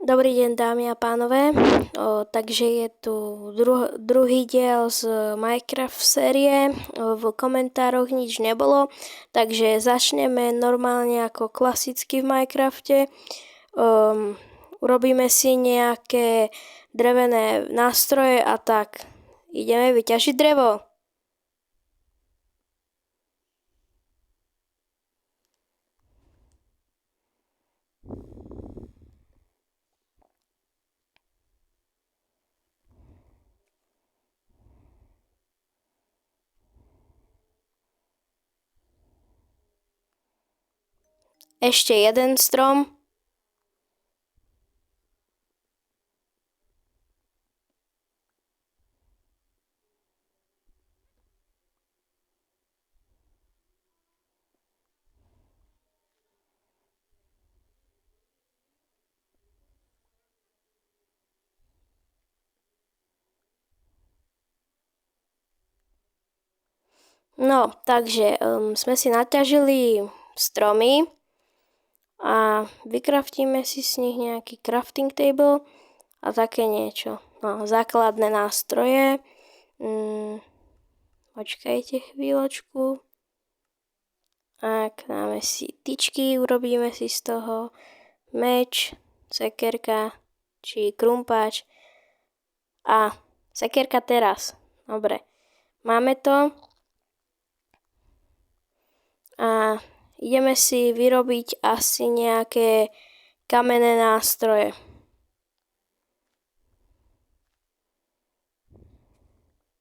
Dobrý deň, dámy a pánové. Takže je tu druhý diel z Minecraft série. V komentároch nič nebolo, takže začneme normálne ako klasicky v Minecrafte. Urobíme si nejaké drevené nástroje a tak. Ideme vyťažiť drevo. Ešte jeden strom. No, takže sme si naťažili stromy a vykraftíme si z nich nejaký crafting table a také niečo. No, základné nástroje. Počkajte chvíľočku. Tak, dáme si tyčky, urobíme si z toho meč, sekerka či krumpáč a sekerka teraz. Dobre, máme to. A ideme si vyrobiť asi nejaké kamenné nástroje.